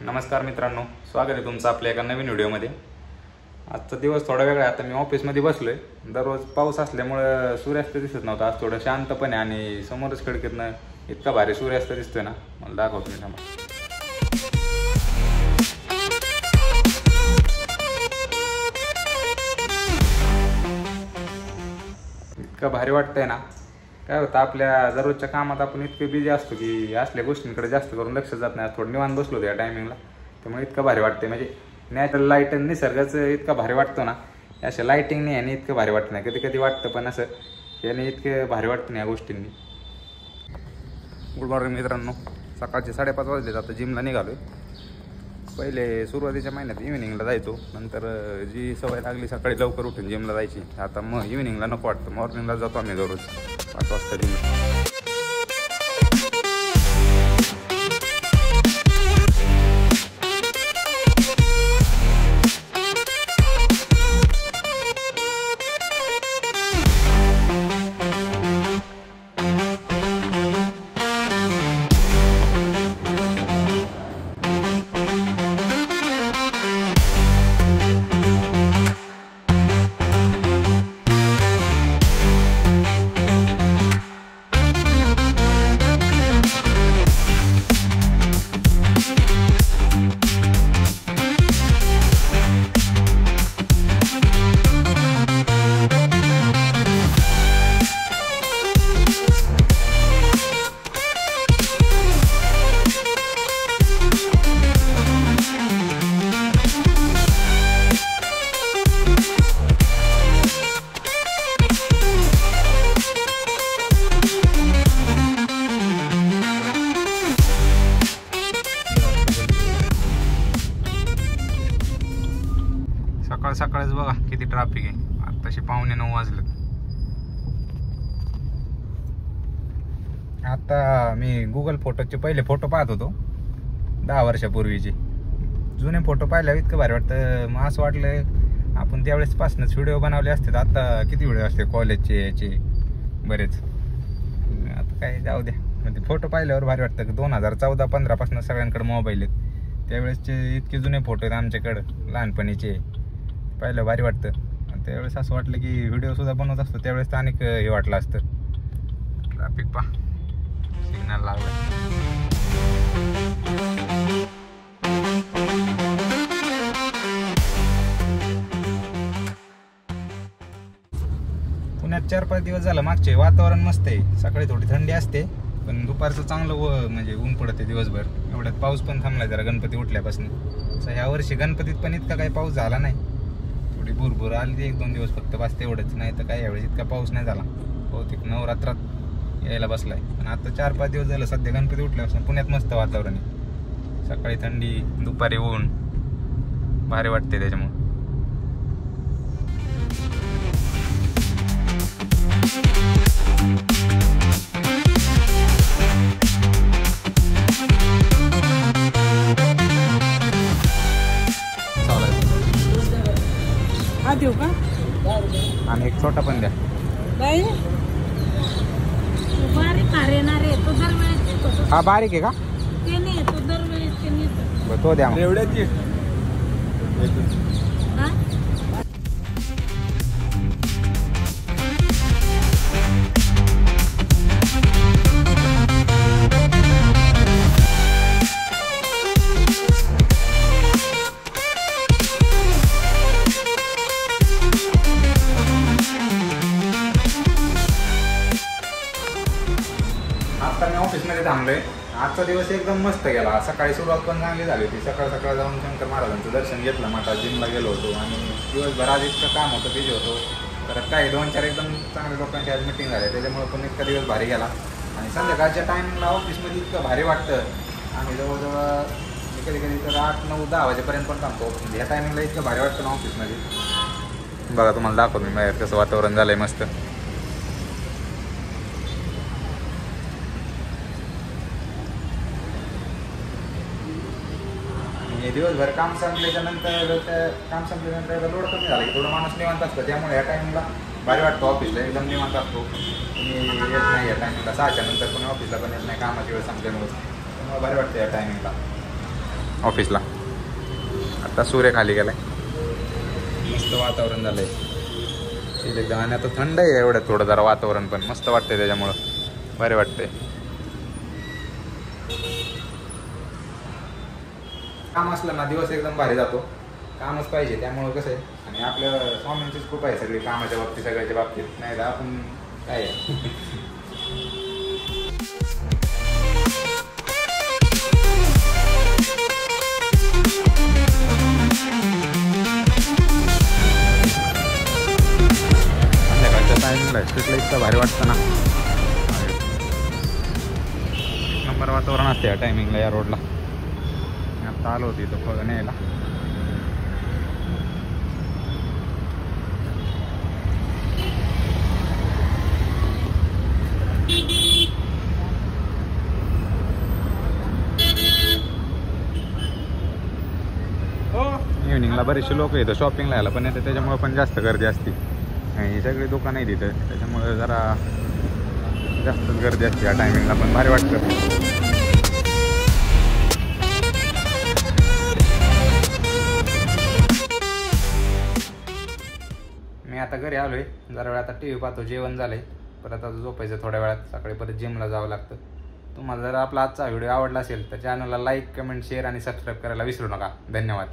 नमस्कार मित्रांनो, स्वागत आहे तुमचं आपल्या एका नवीन व्हिडिओमध्ये। आजचा दिवस थोडा वेगळा आहे। आता मी ऑफिसमध्ये बसलोय। दररोज पाऊस असल्यामुळे सूर्यास्त दिसत नव्हता। आज थोडं शांतपणे आणि समोरच खिडकीतनं इतका भारी सूर्यास्त दिसतोय ना, मला दाखवतो मी थांबा। इतका भारी वाटतंय ना। काय होतं, आपल्या दररोजच्या कामात आपण इतके बिझी असतो की असल्या गोष्टींकडे जास्त करून लक्ष जात नाही। थोडं निवांत बसलो त्या टायमिंगला, त्यामुळे इतकं भारी वाटतंय। म्हणजे नॅचरल लाईट आणि निसर्गाचं इतका भारी वाटतो ना, अशा लाईटिंगने याने इतकं भारी वाटत नाही। कधी कधी वाटतं, पण असं याने इतकं भारी वाटतं नाही या गोष्टींनी। गुड मॉर्निंग मित्रांनो, सकाळचे 5:30 वाजले। आता जिमला निघालोय। पहिले सुरुवातीच्या महिन्यात इव्हिनिंगला जायचो, नंतर जी सवय लागली सकाळी लवकर उठून जिमला जायची, आता मग इव्हिनिंगला नको वाटतं। मॉर्निंगला जातो आम्ही दररोज 5 वाजता जिमला। सकाळच बघा किती ट्रॅफिक आहे। आताशी 8:45 वाजले। आता मी गुगल फोटोचे पहिले फोटो पाहत होतो 10 वर्षापूर्वीचे। जुने फोटो पाहिल्यावर इतकं भारी वाटतं। मग असं वाटलं आपण त्यावेळेस पासूनच व्हिडिओ बनवले असते। आता किती व्हिडिओ असते कॉलेजचे याचे बरेच। आता काय जाऊ द्या, म्हणजे फोटो पाहिल्यावर भारी वाटतं की 2014-15 पासून सगळ्यांकडे मोबाईल आहेत। त्यावेळेसचे इतके जुने फोटो आहेत आमच्याकडं लहानपणीचे, पाहिलं भारी वाटतं। आणि त्यावेळेस असं वाटलं की व्हिडिओ सुद्धा बनवत असतो त्यावेळेस तर अनेक हे वाटलं असतं। ट्रॅफिक पा सिग्नल लागला। पुण्यात 4-5 दिवस झालं मागचे वातावरण मस्त आहे। सकाळी थोडी थंडी असते, पण दुपारचं चांगलं म्हणजे ऊन पडते दिवसभर। एवढ्यात पाऊस पण थांबलाय जरा गणपती उठल्यापासून। असं ह्या वर्षी गणपतीत पण इतका काही पाऊस झाला नाही। थोडी भुरभुर आली 1-2 दिवस फक्त, बस तेवढंच। नाही तर काय यावेळेस इतका पाऊस नाही झाला। बहुतेक नवरात्रात यायला बसलाय। पण आता 4-5 दिवस झालं सध्या गणपती उठल्यापासून पुण्यात मस्त वातावरण आहे। सकाळी थंडी, दुपारी ऊन, भारी वाटते त्याच्यामुळे। हा देऊ का? आणि एक छोटा पण द्या। बाई बारीक येणार आहे तो दरवेळेस येतो। हा बारीक आहे का? ते नाही तो दरवेळेस ते नाही। तो द्या एवढ्याची। हा आता मी ऑफिसमध्ये थांबलोय। आजचा दिवस एकदम मस्त गेला। सकाळी सुरुवात पण चांगली झाली होती। सकाळ जाऊन शंकर महाराजांचं दर्शन घेतलं। मग आता जिमला गेलो होतो आणि दिवसभर आज इतकं काम होतं, बिझी होतो। तर काही 2-4 एकदम चांगल्या लोकांची आज मिटिंग झाली, त्याच्यामुळे पण इतका दिवस भारी गेला। आणि संध्याकाळच्या टायमिंगला ऑफिसमध्ये इतकं भारी वाटतं। आम्ही जवळजवळ कधी तर 8-9-10 वाजेपर्यंत पण थांबतो ऑफिसमध्ये। ह्या टायमिंगला इतकं भारी वाटतं ना ऑफिसमध्ये। बघा तुम्हाला दाखवतो मी बाहेर कसं वातावरण झालंय मस्त। दिवसभर काम संपल्यानंतर लोड कमी झाला की थोडं माणूस निवांत असतं, त्यामुळे या टायमिंगला भारी वाटतं. ऑफिसला एकदम निवांत असतो. तुम्ही येत नाही या टायमिंगला, 6च्या नंतर कोणी ऑफिसला पण येत नाही कामाची वेळ संपल्यामुळे, त्यामुळे भारी वाटतं या टायमिंगला. ऑफिसला. आता सूर्य खाली गेलाय, मस्त वातावरण झालंय एकदम. आणि आता थंड आहे एवढं थोडं जरा वातावरण, पण मस्त वाटतंय त्याच्यामुळं बरे वाटतंय. काम असलं ना दिवस एकदम भारी जातो. कामच पाहिजे, त्यामुळं कसं आहे. आणि आपल्या स्वामींचीच खूप आहे सगळी कामाच्या बाबतीत, सगळ्याच्या बाबतीत. नाही तर आपण काय टायमिंगला तिथलं इतकं भारी वाटतं ना. एक नंबर वातावरण असते या टायमिंगला या रोडला. आता आलो होती इथं फळ न्यायला. इव्हिनिंगला बरेचसे लोक येतं शॉपिंगला यायला, पण येतं त्याच्यामुळे पण जास्त गर्दी असते. ही सगळी दुकानं आहेत तिथं, त्याच्यामुळे जरा जास्तच गर्दी असते या टायमिंगला, पण भारी वाटतं. मी आता घरी आलोय, जरा वेळ आता टी व्ही पाहतो. जेवण झालंय, परत आता झोपायचं थोड्या वेळात. सकाळी परत जिमला जावं लागतं. तुम्हाला जर आपला आजचा व्हिडिओ आवडला असेल तर चॅनलला लाईक, कमेंट, शेअर आणि सबस्क्राईब करायला विसरू नका. धन्यवाद.